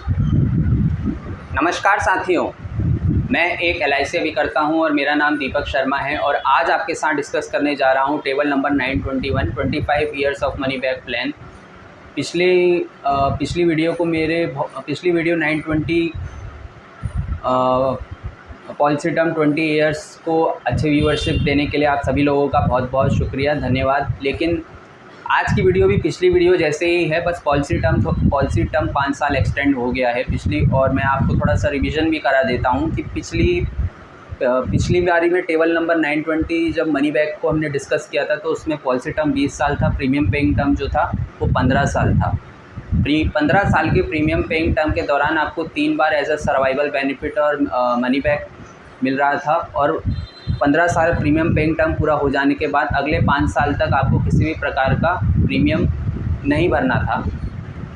नमस्कार साथियों, मैं एक एलआईसी अभी करता हूं और मेरा नाम दीपक शर्मा है और आज आपके साथ डिस्कस करने जा रहा हूं table number 921 25 years of money back plan. पिछली वीडियो 920 पॉलिसी टर्म 20 ईयर्स को अच्छे व्यूअरशिप देने के लिए आप सभी लोगों का बहुत बहुत शुक्रिया, धन्यवाद। लेकिन आज की वीडियो भी पिछली वीडियो जैसे ही है, बस पॉलिसी टर्म 5 साल एक्सटेंड हो गया है पिछली। और मैं आपको थोड़ा सा रिवीजन भी करा देता हूं कि पिछली बारी में टेबल नंबर 920 जब मनी बैक को हमने डिस्कस किया था तो उसमें पॉलिसी टर्म 20 साल था, प्रीमियम पेइंग टर्म जो था वो 15 साल था। 15 साल के प्रीमियम पेइंग टर्म के दौरान आपको 3 बार एज अ सर्वाइवल बेनिफिट और मनी बैक मिल रहा था और 15 साल प्रीमियम पेइंग टर्म पूरा हो जाने के बाद अगले 5 साल तक आपको किसी भी प्रकार का प्रीमियम नहीं भरना था।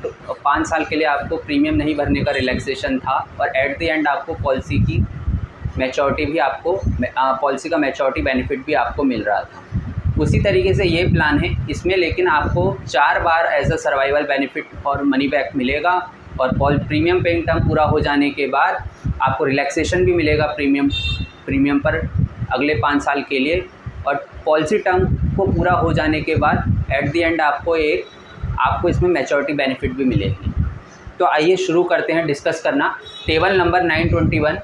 तो 5 साल के लिए आपको प्रीमियम नहीं भरने का रिलैक्सेशन था और एट द एंड आपको पॉलिसी का मैच्योरिटी बेनिफिट भी आपको मिल रहा था। उसी तरीके से ये प्लान है इसमें, लेकिन आपको 4 बार एज अ सर्वाइवल बेनिफिट और मनी बैक मिलेगा और प्रीमियम पेइंग टर्म पूरा हो जाने के बाद आपको रिलैक्सेशन भी मिलेगा प्रीमियम पर अगले 5 साल के लिए। और पॉलिसी टर्म को पूरा हो जाने के बाद एट द एंड आपको इसमें मैच्योरिटी बेनिफिट भी मिलेगी। तो आइए शुरू करते हैं डिस्कस करना table number 921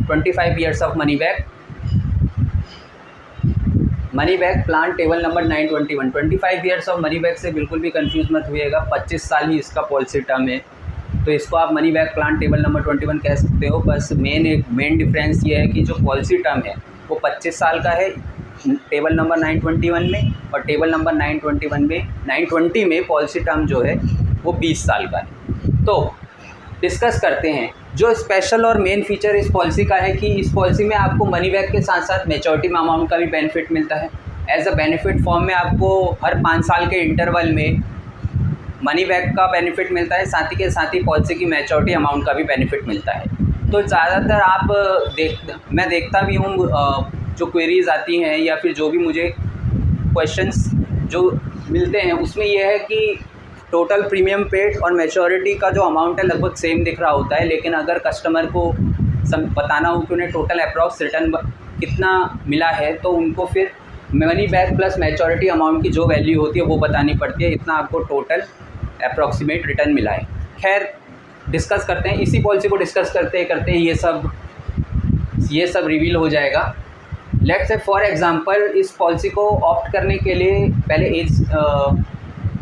25 years of money back plan. Table number 921 25 years of money back से बिल्कुल भी कंफ्यूज मत होइएगा, 25 साल ही इसका पॉलिसी टर्म है, तो इसको आप money back plan table number 21 कह सकते हो। बस मेन डिफरेंस ये है कि जो पॉलिसी टर्म है वो 25 साल का है टेबल नंबर 921 में, और टेबल नंबर 920 में पॉलिसी टर्म जो है वो 20 साल का है। तो डिस्कस करते हैं। जो स्पेशल और मेन फीचर इस पॉलिसी का है कि इस पॉलिसी में आपको मनी बैक के साथ साथ मैच्योरिटी अमाउंट का भी बेनिफिट मिलता है। एज अ बेनिफिट फॉर्म में आपको हर 5 साल के इंटरवल में मनी बैक का बेनिफिट मिलता है, साथ ही पॉलिसी की मैच्योरिटी अमाउंट का भी बेनिफिट मिलता है। तो ज़्यादातर मैं देखता भी हूँ जो क्वेरीज़ आती हैं या फिर जो भी मुझे क्वेश्चंस जो मिलते हैं उसमें यह है कि टोटल प्रीमियम पेड और मैच्योरिटी का जो अमाउंट है लगभग सेम दिख रहा होता है, लेकिन अगर कस्टमर को बताना हो कि उन्हें टोटल अप्रॉक्स रिटर्न कितना मिला है तो उनको फिर money back plus maturity amount की जो वैल्यू होती है वो बतानी पड़ती है, इतना आपको टोटल अप्रॉक्सीमेट रिटर्न मिला है। खैर डिस्कस करते हैं, इसी पॉलिसी को डिस्कस करते ये सब रिवील हो जाएगा। लेट्स से फॉर एग्जांपल इस पॉलिसी को ऑप्ट करने के लिए पहले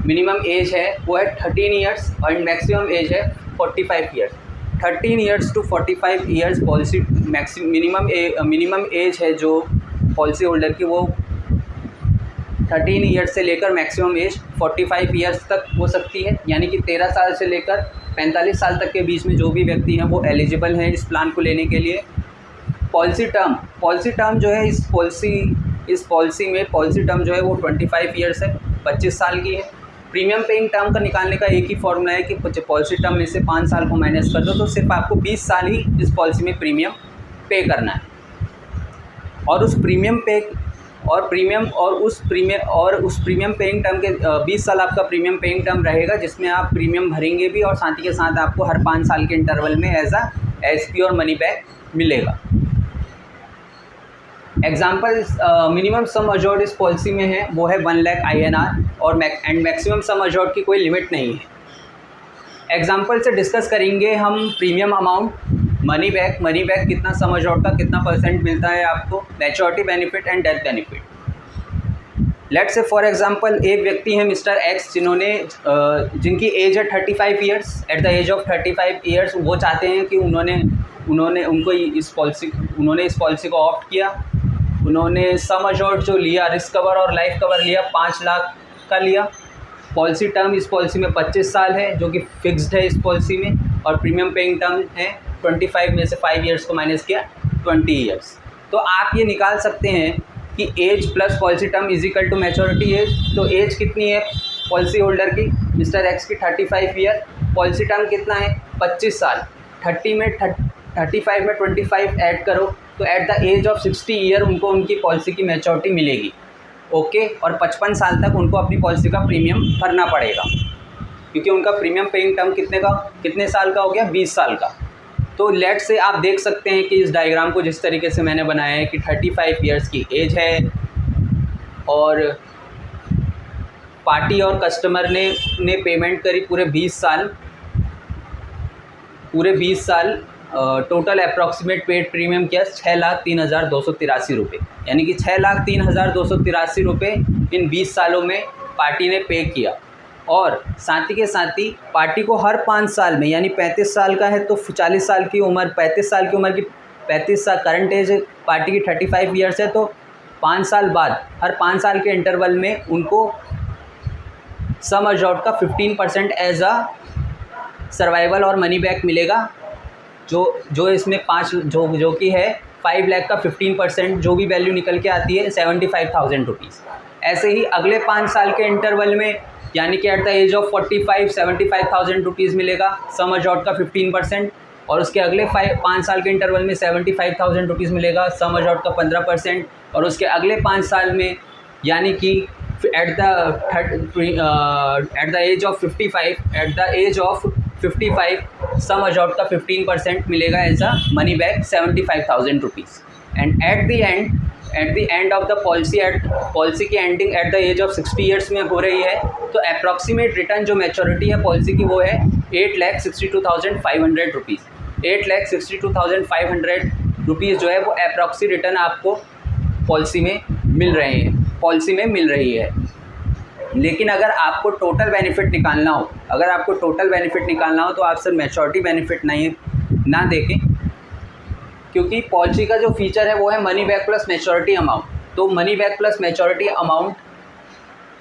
मिनिमम एज है वो है 13 ईयर्स और मैक्सिमम एज है 45 years. 13 years to 45 years policy minimum age है जो पॉलिसी होल्डर की वो 13 ईयर्स से लेकर मैक्सिमम एज 45 ईयर्स तक हो सकती है, यानी कि 13 साल से लेकर 45 साल तक के बीच में जो भी व्यक्ति हैं वो एलिजिबल हैं इस प्लान को लेने के लिए। पॉलिसी टर्म जो है इस पॉलिसी में पॉलिसी टर्म जो है वो 25 ईयर्स है, 25 साल की है। प्रीमियम पेइंग टर्म का निकालने का एक ही फॉर्मूला है कि पॉलिसी टर्म में से 5 साल को माइनस कर दो तो सिर्फ आपको 20 साल ही इस पॉलिसी में प्रीमियम पे करना है। और उस प्रीमियम पेइंग टर्म के 20 साल आपका प्रीमियम पेइंग टर्म रहेगा, जिसमें आप प्रीमियम भरेंगे भी और साथ ही के साथ आपको हर 5 साल के इंटरवल में एज अ एसपी और मनी बैक मिलेगा। एग्जाम्पल मिनिमम सम अश्योर्ड इस पॉलिसी में है वो है 1 लाख INR और मैक्सिमम सम अश्योर्ड की कोई लिमिट नहीं है। एग्जाम्पल से डिस्कस करेंगे हम प्रीमियम अमाउंट, मनी बैक कितना सम अश्योर्ड का कितना % मिलता है आपको, maturity benefit and death benefit. Let's say for example एक व्यक्ति हैं मिस्टर एक्स जिनकी एज है 35 years. At the age of 35 years वो चाहते हैं कि उन्होंने इस पॉलिसी को ऑप्ट किया। उन्होंने सम अश्योर्ड जो लिया, रिस्क कवर और लाइफ कवर लिया, 5 लाख का लिया। पॉलिसी टर्म इस पॉलिसी में 25 साल है जो कि फिक्स्ड है इस पॉलिसी में, और प्रीमियम पेइंग टर्म है 25 में से 5 ईयर्स को माइनस किया 20 ईयर्स। तो आप ये निकाल सकते हैं कि age plus policy term is equal to maturity age. तो एज कितनी है पॉलिसी होल्डर की, मिस्टर एक्स की 35 ईयर, पॉलिसी टर्म कितना है 25 साल। 35 में 25 ऐड करो तो at the age of 60 year उनको उनकी पॉलिसी की मैच्योरिटी मिलेगी। ओके, और 55 साल तक उनको अपनी पॉलिसी का प्रीमियम भरना पड़ेगा। क्योंकि उनका प्रीमियम पेइंग टर्म कितने साल का हो गया, 20 साल का। तो लेट से आप देख सकते हैं कि इस डायग्राम को जिस तरीके से मैंने बनाया है कि 35 ईयर्स की एज है और पार्टी और कस्टमर ने पेमेंट करी पूरे 20 साल। टोटल अप्रॉक्सीमेट पेड प्रीमियम क्या, 6,03,283 रुपये, यानी कि 6,03,283 रुपये इन 20 सालों में पार्टी ने पे किया। और साथ ही पार्टी को हर 5 साल में, यानी 35 साल का है तो 40 साल की उम्र, 35 साल की उम्र की 35 साल, करंट एज पार्टी की 35 ईयर्स है, तो 5 साल बाद हर 5 साल के इंटरवल में उनको सम अश्योर्ड का 15% एज अ सर्वाइवल और मनी बैक मिलेगा। जो इसमें जो कि है 5 लाख का 15%, जो भी वैल्यू निकल के आती है 75,000 रुपीज़। ऐसे ही अगले 5 साल के इंटरवल में, यानी कि at the age of 45 75,000 rupees मिलेगा सम अश्योर्ड का 15%, और उसके अगले 5 साल के इंटरवल में 75,000 रुपीज़ मिलेगा सम अश्योर्ड का 15%, और उसके अगले 5 साल में यानी कि at the age of 55 sum assured का 15% मिलेगा as a money back 75,000 rupees. And at the end of the policy की ending at the age of 60 years में हो रही है, तो अप्रॉक्सीमेट रिटर्न जो मैच्योरिटी है पॉलिसी की वो है 8,62,500 रुपीज़। 8,62,500 रुपीज़ जो है वो अप्रॉक्सी रिटर्न आपको पॉलिसी में मिल रही है। लेकिन अगर आपको टोटल बेनिफिट निकालना हो तो आप सिर्फ मैच्योरिटी बेनिफिट ना देखें, क्योंकि पॉलिसी का जो फीचर है वो है money back plus maturity amount. तो money back plus maturity amount,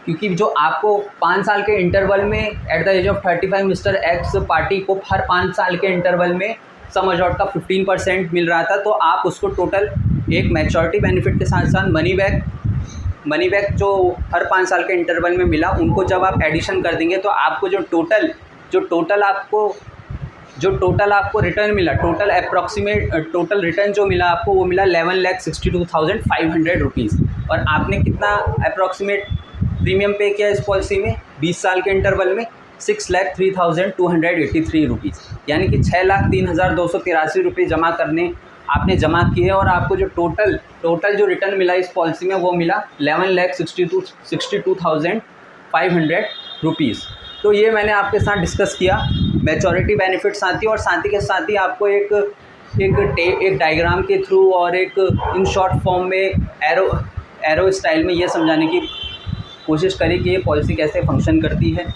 क्योंकि जो आपको 5 साल के इंटरवल में at the age of 35 mister X party को हर 5 साल के इंटरवल में सम अश्योर्ड का 15% मिल रहा था, तो आप उसको टोटल एक मैच्योरिटी बेनिफिट के साथ साथ मनी बैक जो हर 5 साल के इंटरवल में मिला, उनको जब आप एडिशन कर देंगे तो आपको जो टोटल आपको रिटर्न मिला, टोटल रिटर्न जो मिला आपको वो मिला 11,62,500 रुपीज़। और आपने कितना अप्रॉक्सीमेट प्रीमियम पे किया इस पॉलिसी में 20 साल के इंटरवल में 6,03,283 रुपीज़, यानी कि 6,03,283 रुपये आपने जमा किए, और आपको जो टोटल जो रिटर्न मिला इस पॉलिसी में वो मिला 11,62,500 रुपीज़। तो ये मैंने आपके साथ डिस्कस किया मैच्योरिटी बेनिफिट साथ ही आपको एक डायग्राम के थ्रू और एक इन शॉर्ट फॉर्म में एरो स्टाइल में ये समझाने की कोशिश करी कि ये पॉलिसी कैसे फंक्शन करती है।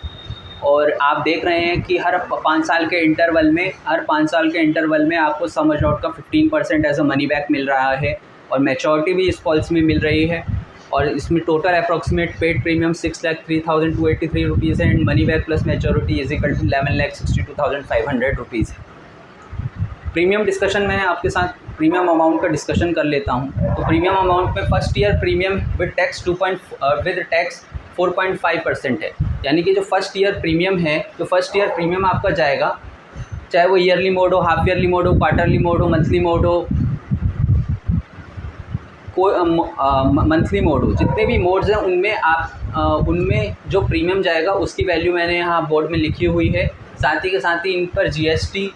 और आप देख रहे हैं कि हर 5 साल के इंटरवल में आपको सम अश्योर्ड का 15% एज अ मनी बैक मिल रहा है, और मैच्योरिटी भी इस पॉलिसी में मिल रही है। और इसमें total approximate paid premium 6,03,283 rupees है, and money back plus maturity is equal to 11,62,500 rupees है। प्रीमियम डिस्कशन में आपके साथ प्रीमियम अमाउंट का डिस्कशन कर लेता हूँ। तो प्रीमियम अमाउंट में first year premium with tax 4.5% है, यानी कि जो फर्स्ट ईयर प्रीमियम आपका जाएगा, चाहे वो ईयरली मोड हो, हाफ ईयरली मोड हो, क्वार्टरली मोड हो, मंथली मोड हो, जितने भी मोड्स हैं उनमें जो प्रीमियम जाएगा उसकी वैल्यू मैंने यहाँ बोर्ड में लिखी हुई है। साथ ही इन पर GST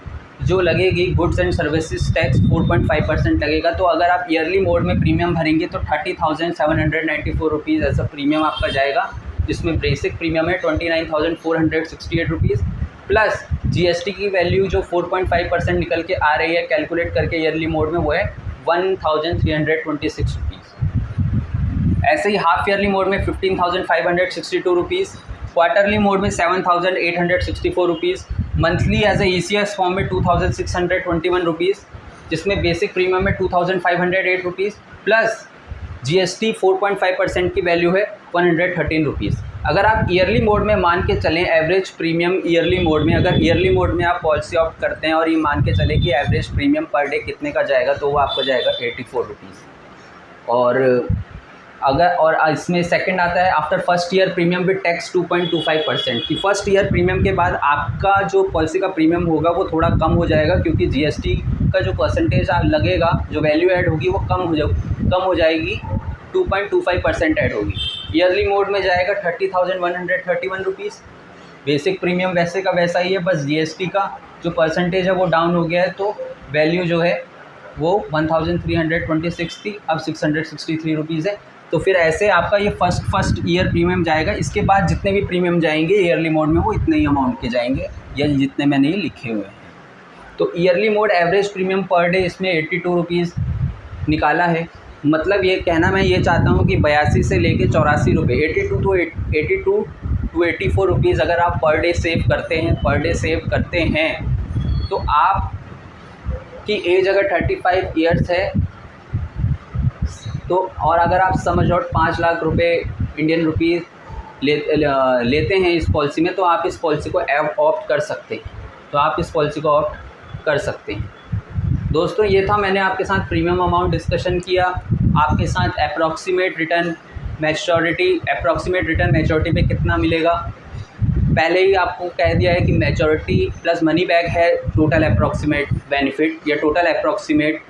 जो लगेगी, गुड्स एंड सर्विसेज टैक्स 4.5% लगेगा। तो अगर आप ईयरली मोड में प्रीमियम भरेंगे तो 30,794 रुपीज़ ऐसा प्रीमियम आपका जाएगा, जिसमें बेसिक प्रीमियम है 29,468 रुपीज़, प्लस GST की वैल्यू जो 4.5% निकल के आ रही है कैलकुलेट करके ईयरली मोड में, वो है 1,326 रुपीज़। ऐसे ही हाफ ईयरली मोड में 15,562 रुपीज़, क्वार्टरली मोड में 7,864 rupees, monthly as a ECS form में 2,621 रुपीज़, जिसमें बेसिक प्रीमियम में 2,508 रुपीज़, प्लस GST 4.5% की वैल्यू है 113 रुपीज़। अगर आप ईयरली मोड में मान के चलें एवरेज प्रीमियम ईयरली मोड में, अगर ईयरली मोड में आप पॉलिसी ऑप्ट करते हैं और ये मान के चले कि एवरेज प्रीमियम पर डे कितने का जाएगा, तो वो आपको जाएगा 84 रुपीज़। और इसमें सेकंड आता है after first year premium with tax 2.25%, कि फर्स्ट ईयर प्रीमियम के बाद आपका जो पॉलिसी का प्रीमियम होगा वो थोड़ा कम हो जाएगा, क्योंकि GST का जो परसेंटेज लगेगा, जो वैल्यू ऐड होगी वो कम हो जाएगी, 2.25% ऐड होगी। ईयरली मोड में जाएगा 30,131 रुपीज़, बेसिक प्रीमियम वैसे का वैसा ही है, बस जीएसटी का जो परसेंटेज है वो डाउन हो गया है, तो वैल्यू जो है वो 1326 थी, अब 663 रुपीज़ है। तो फिर ऐसे आपका ये फर्स्ट ईयर प्रीमियम जाएगा। इसके बाद जितने भी प्रीमियम जाएंगे ईयरली मोड में वो इतने ही अमाउंट के जाएंगे, या जितने मैंने ये लिखे हुए हैं। तो yearly mode average premium per day इसमें 82 रुपीज़ निकाला है। मतलब ये कहना मैं ये चाहता हूँ कि 82 से लेके 84 रुपये, 82 टू 84 रुपीज़ अगर आप पर डे सेव करते हैं तो आप की एज अगर 35 ईयर्स है तो, और अगर आप सम अश्योर्ड 5 लाख रुपए इंडियन रुपीज़ लेते हैं इस पॉलिसी में, तो आप इस पॉलिसी को ऑप्ट कर सकते हैं। दोस्तों ये था, मैंने आपके साथ प्रीमियम अमाउंट डिस्कशन किया, आपके साथ अप्रॉक्सीमेट रिटर्न मैच्योरिटी पे कितना मिलेगा पहले ही आपको कह दिया है कि मैच्योरिटी प्लस मनी बैक है टोटल अप्रॉक्सीमेट बेनिफिट या टोटल अप्रॉक्सीमेट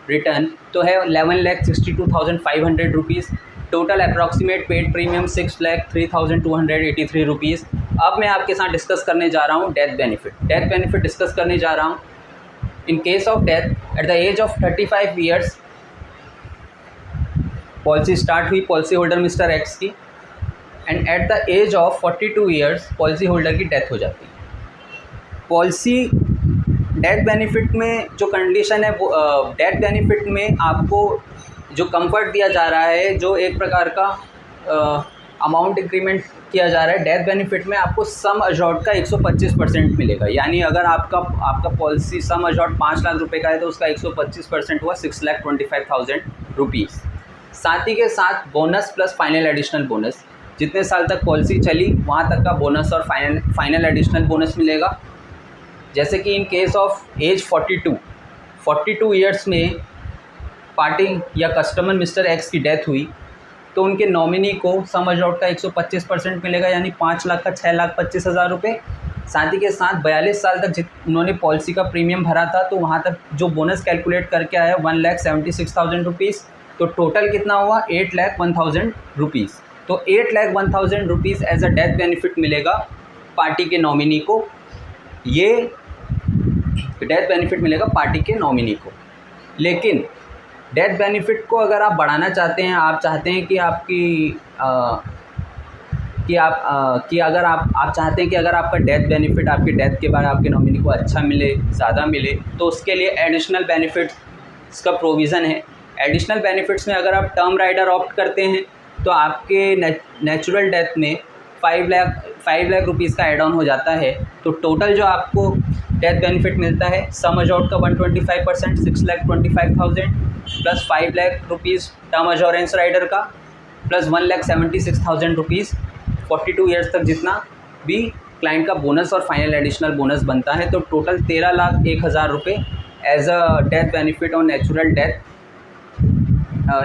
रिटर्न तो है 11,62,500 rupees. Total approximate paid premium 6,03,283 rupees. अब मैं आपके साथ डिस्कस करने जा रहा हूँ डेथ बेनिफिट डिस्कस करने जा रहा हूँ। In case of death at the age of 35 years policy start हुई पॉलिसी होल्डर मिस्टर एक्स की, and at the age of 42 years policy holder की डेथ हो जाती है। पॉलिसी डेथ बेनिफिट में जो कंडीशन है वो डेथ बेनिफिट में आपको जो कंफर्ट दिया जा रहा है, जो एक प्रकार का अमाउंट इंक्रीमेंट किया जा रहा है, डेथ बेनिफिट में आपको सम अश्योर्ड का 125% मिलेगा। यानी अगर आपका पॉलिसी सम अश्योर्ड 5 लाख रुपए का है तो उसका 125% हुआ 6,25,000 रुपीज़। साथ ही के साथ bonus plus final additional bonus, जितने साल तक पॉलिसी चली वहाँ तक का बोनस और फाइनल एडिशनल बोनस मिलेगा। जैसे कि in case of age 42 years में पार्टी या कस्टमर मिस्टर एक्स की डेथ हुई तो उनके नॉमिनी को सम अश्योर्ड का 125% मिलेगा, यानी 5 लाख का 6,25,000 रुपये। साथ ही के साथ 42 साल तक उन्होंने पॉलिसी का प्रीमियम भरा था तो वहाँ तक जो बोनस कैलकुलेट करके आया 1,76,000 रुपीज़। तो टोटल कितना हुआ 8,01,000 रुपीज़। तो 8,01,000 rupees as a death benefit मिलेगा पार्टी के नॉमिनी को। ये डेथ बेनिफिट मिलेगा पार्टी के नॉमिनी को। लेकिन डेथ बेनिफिट को अगर आप बढ़ाना चाहते हैं, आप चाहते हैं कि आप चाहते हैं कि अगर आपका डेथ बेनिफिट आपकी डेथ के बाद आपके नॉमिनी को अच्छा मिले, ज़्यादा मिले, तो उसके लिए एडिशनल बेनिफिट्स का प्रोविज़न है। एडिशनल बेनिफिट्स में अगर आप टर्म राइडर ऑप्ट करते हैं तो आपके नेचुरल डेथ में 5 लाख रुपीज़ का एड ऑन हो जाता है। तो टोटल जो आपको डेथ बेनिफिट मिलता है सम अश्योर्ड का 125% 6,25,000 प्लस 5 lakh rupees term assurance rider का प्लस 1,76,000 रुपीज़ 42 ईयर्स तक जितना भी क्लाइंट का बोनस और फाइनल एडिशनल बोनस बनता है। तो टोटल 13,01,000 रुपये as a death benefit on natural death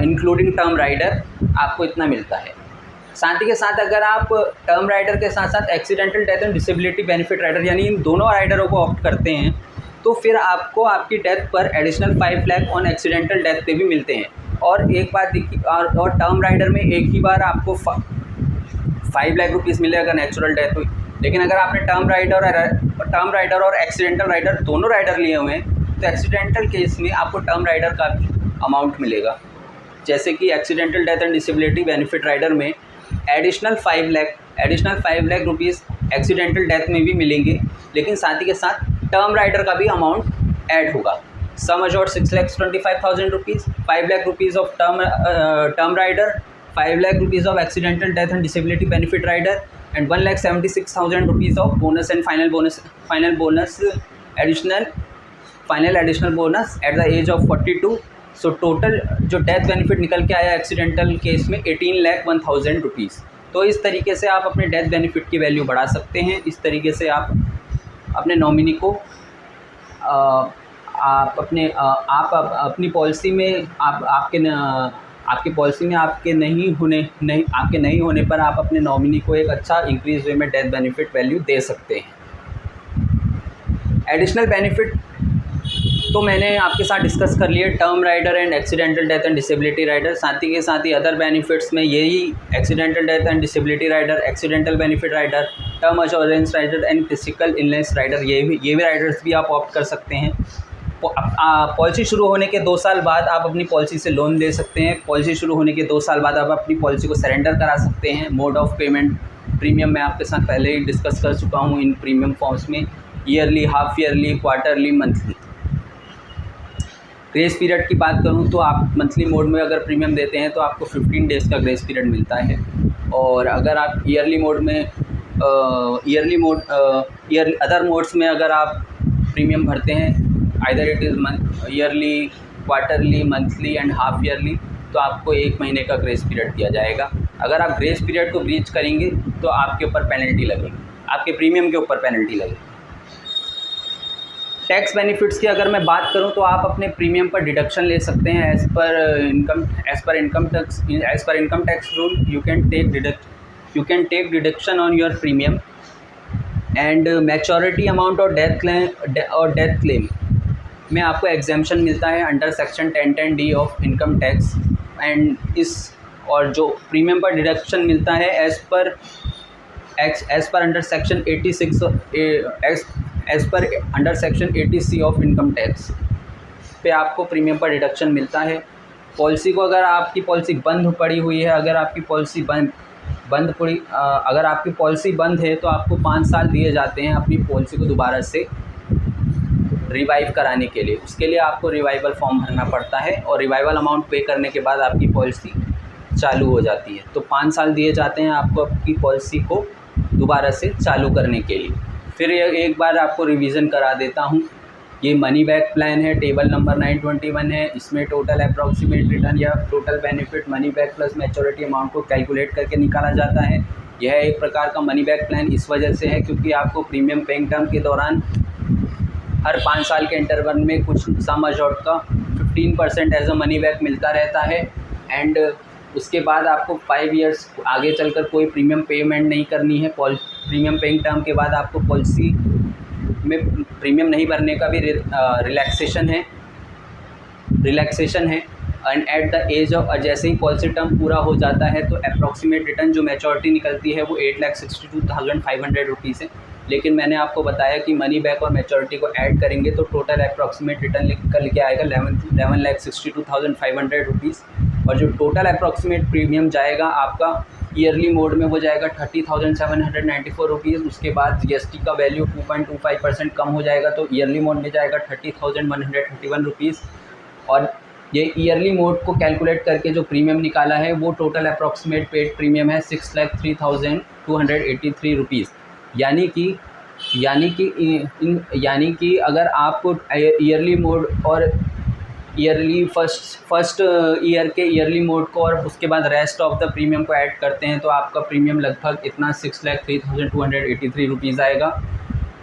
including term rider आपको इतना मिलता है। साथ ही के साथ अगर आप टर्म राइडर के साथ साथ accidental death and disability benefit rider यानी इन दोनों राइडरों को ऑप्ट करते हैं तो फिर आपको आपकी डेथ पर additional 5 lakh on accidental death पे भी मिलते हैं। और एक बात देखिए, और टर्म राइडर में एक ही बार आपको 5 लाख रुपीज़ मिले अगर नेचुरल डेथ हुई। लेकिन अगर आपने टर्म राइडर और एक्सीडेंटल राइडर दोनों राइडर लिए हुए हैं तो एक्सीडेंटल केस में आपको टर्म राइडर का भी अमाउंट मिलेगा। जैसे कि accidental death and disability benefit rider में additional 5 lakh rupees accidental death में भी मिलेंगे, लेकिन साथ ही के साथ टर्म राइडर का भी अमाउंट ऐड होगा। Sum assured 6,25,000 rupees, 5 lakh rupees of term rider, 5 lakh rupees of accidental death and disability benefit rider and 1,76,000 rupees of bonus and final additional bonus at the age of 42। So total जो death benefit निकल के आया accidental case में 18,01,000 rupees. तो इस तरीके से आप अपने डेथ बेनिफिट की वैल्यू बढ़ा सकते हैं। इस तरीके से आप अपने नॉमिनी को अपनी पॉलिसी में आपकी पॉलिसी में आपके नहीं होने पर आप अपने नॉमिनी को एक अच्छा इंक्रीज वे में डेथ बेनिफिट वैल्यू दे सकते हैं। एडिशनल बेनिफिट तो मैंने आपके साथ डिस्कस कर लिए, term rider and accidental death and disability rider. साथ ही अदर बेनिफिट्स में यही accidental death and disability rider, accidental benefit rider, term assurance rider and critical illness rider, ये भी राइडर्स भी आप ऑप्ट कर सकते हैं। पॉलिसी शुरू होने के 2 साल बाद आप अपनी पॉलिसी से लोन ले सकते हैं। पॉलिसी शुरू होने के 2 साल बाद आप अपनी पॉलिसी को सरेंडर करा सकते हैं। मोड ऑफ पेमेंट प्रीमियम मैं आपके साथ पहले ही डिस्कस कर चुका हूँ इन प्रीमियम फॉर्म्स में, yearly, half yearly, quarterly, monthly. Grace period की बात करूँ तो आप मंथली मोड में अगर प्रीमियम देते हैं तो आपको 15 डेज़ का ग्रेस पीरियड मिलता है। और अगर आप ईयरली मोड में अदर मोड्स में अगर आप प्रीमियम भरते हैं, either it is yearly, quarterly, monthly and half yearly, तो आपको 1 महीने का ग्रेस पीरियड दिया जाएगा। अगर आप ग्रेस पीरियड को ब्रीच करेंगे तो आपके ऊपर पेनल्टी लगेगी, आपके प्रीमियम के ऊपर पेनल्टी लगेगी। टैक्स बेनिफिट्स की अगर मैं बात करूं तो आप अपने प्रीमियम पर डिडक्शन ले सकते हैं as per income tax rule. You can take deduction on your premium and maturity amount और डेथ क्लेम में आपको एग्जेम्पशन मिलता है under section 1010D of income tax. And और जो प्रीमियम पर डिडक्शन मिलता है as per under section 80C of income tax पे आपको प्रीमियम पर डिडक्शन मिलता है। पॉलिसी को अगर आपकी पॉलिसी बंद पड़ी हुई है, अगर आपकी पॉलिसी बंद है तो आपको 5 साल दिए जाते हैं अपनी पॉलिसी को दोबारा से रिवाइव कराने के लिए। उसके लिए आपको रिवाइवल फॉर्म भरना पड़ता है और रिवाइवल अमाउंट पे करने के बाद आपकी पॉलिसी चालू हो जाती है। तो 5 साल दिए जाते हैं आपको आपकी पॉलिसी को दोबारा से चालू करने के लिए। फिर एक बार आपको रिवीजन करा देता हूँ। ये मनी बैक प्लान है, टेबल नंबर 921 है। इसमें टोटल अप्रॉक्सीमेट रिटर्न या total benefit money back plus maturity amount को कैलकुलेट करके निकाला जाता है। यह एक प्रकार का मनी बैक प्लान इस वजह से है क्योंकि आपको प्रीमियम पेइंग टर्म के दौरान हर 5 साल के इंटरवल में कुछ सम अश्योर्ड का 15% एज अ मनी बैक मिलता रहता है। एंड उसके बाद आपको 5 इयर्स आगे चलकर कोई प्रीमियम पेमेंट नहीं करनी है। प्रीमियम पेइंग टर्म के बाद आपको पॉलिसी में प्रीमियम नहीं भरने का भी रिलैक्सेशन है। And at the age of, जैसे ही पॉलिसी टर्म पूरा हो जाता है तो अप्रॉक्सीमेट रिटर्न जो मैच्योरिटी निकलती है वो 8,62,500 रुपीज़ है। लेकिन मैंने आपको बताया कि मनी बैक और मैच्योरिटी को ऐड करेंगे तो टोटल अप्रॉक्सीमेट रिटर्न निकल के आएगा 11,62,500 रुपीज़। और जो टोटल अप्रॉक्सीमेट प्रीमियम जाएगा आपका ईयरली मोड में हो जाएगा 30,794 रुपीज़। उसके बाद GST का वैल्यू 2.25% कम हो जाएगा तो ईयरली मोड में जाएगा 30,131 रुपीज़। और ये ईयरली मोड को कैलकुलेट करके जो प्रीमियम निकाला है वो टोटल अप्रॉक्सीमेट पेड प्रीमियम है 6,03,283 रुपीज़। यानी कि अगर आपको ईयरली मोड और ईयरली फर्स्ट ईयर के ईयरली मोड को और उसके बाद रेस्ट ऑफ द प्रीमियम को ऐड करते हैं तो आपका प्रीमियम लगभग इतना 6,03,283 रुपीज़ आएगा।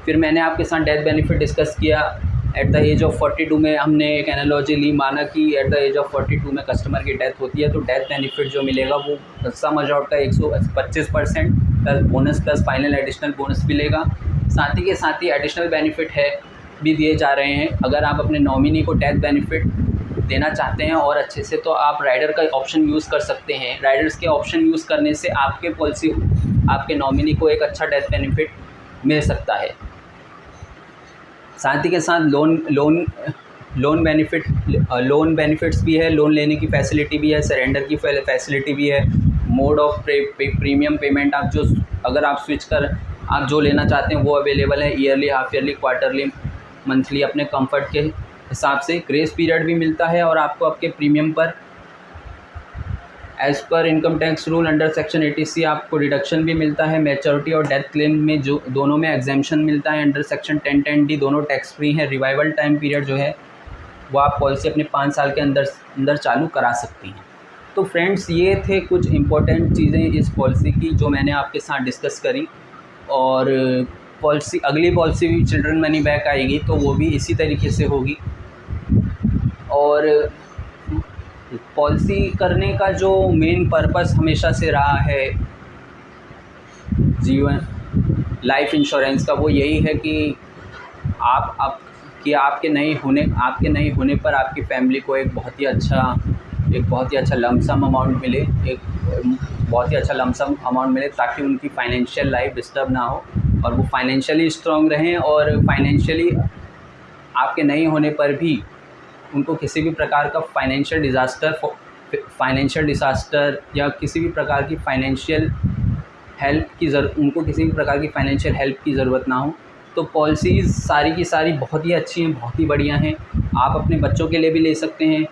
फिर मैंने आपके साथ डेथ बेनिफिट डिस्कस किया। एट द एज ऑफ 42 में हमने एक एनालॉजी ली, माना कि एट द एज ऑफ 42 में कस्टमर की डेथ होती है तो डेथ बेनिफिट जो मिलेगा वो सम अश्योर्ड का 125% plus bonus plus final additional bonus मिलेगा। साथ ही एडिशनल बेनिफिट भी दिए जा रहे हैं। अगर आप अपने नॉमिनी को डेथ बेनिफिट देना चाहते हैं और अच्छे से तो आप राइडर का ऑप्शन यूज़ कर सकते हैं। राइडर्स के ऑप्शन यूज़ करने से आपके नॉमिनी को एक अच्छा डेथ बेनिफिट मिल सकता है। साथ ही के साथ लोन बेनिफिट्स भी है, लोन लेने की फैसिलिटी भी है, सरेंडर की फैसिलिटी भी है। मोड ऑफ प्रीमियम पेमेंट अगर आप आप जो लेना चाहते हैं वो अवेलेबल है, yearly, half yearly, quarterly, monthly, अपने कंफर्ट के हिसाब से। ग्रेस पीरियड भी मिलता है और आपको आपके प्रीमियम पर as per income tax rule under section 80C आपको डिडक्शन भी मिलता है। मैच्योरिटी और डेथ क्लेम में जो दोनों में एग्जेम्पशन मिलता है अंडर सेक्शन 1010D, दोनों टैक्स फ्री हैं। रिवाइवल टाइम पीरियड जो है वो आप पॉलिसी अपने 5 साल के अंदर चालू करा सकती हैं। तो फ्रेंड्स, ये थे कुछ इम्पोर्टेंट चीज़ें इस पॉलिसी की जो मैंने आपके साथ डिस्कस करी। और अगली पॉलिसी भी चिल्ड्रन मनी बैक आएगी तो वो भी इसी तरीके से होगी। और पॉलिसी करने का जो मेन पर्पस हमेशा से रहा है लाइफ इंश्योरेंस का, वो यही है कि आपके नहीं होने पर आपकी फैमिली को एक बहुत ही अच्छा एक बहुत ही अच्छा लमसम अमाउंट मिले, एक बहुत ही अच्छा लमसम अमाउंट मिले, ताकि उनकी फाइनेंशियल लाइफ डिस्टर्ब ना हो और वो फाइनेंशियली स्ट्रॉन्ग रहें, और फाइनेंशियली आपके नहीं होने पर भी उनको किसी भी प्रकार का फाइनेंशियल डिज़ास्टर या किसी भी प्रकार की फाइनेंशियल हेल्प की उनको किसी भी प्रकार की फाइनेंशियल हेल्प की ज़रूरत ना हो। तो पॉलिसीज़ सारी की सारी बहुत ही अच्छी हैं, बहुत ही बढ़िया हैं। आप अपने बच्चों के लिए भी ले सकते हैं।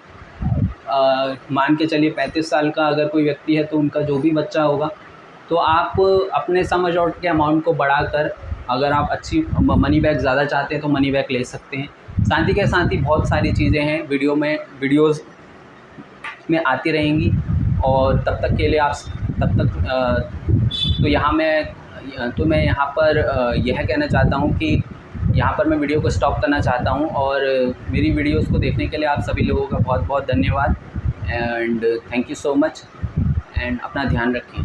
मान के चलिए 35 साल का अगर कोई व्यक्ति है तो उनका जो भी बच्चा होगा, तो आप अपने सम एश्योर्ड के अमाउंट को बढ़ाकर, अगर आप अच्छी मनी बैक ज़्यादा चाहते हैं तो मनी बैक ले सकते हैं। साथ ही के साथ ही बहुत सारी चीज़ें हैं वीडियोज़ में आती रहेंगी, और तब तक के लिए आप तब तक तो मैं यहाँ पर यह कहना चाहता हूँ कि यहाँ पर मैं वीडियो को स्टॉप करना चाहता हूँ, और मेरी वीडियोज़ को देखने के लिए आप सभी लोगों का बहुत बहुत धन्यवाद, and thank you so much, and अपना ध्यान रखें।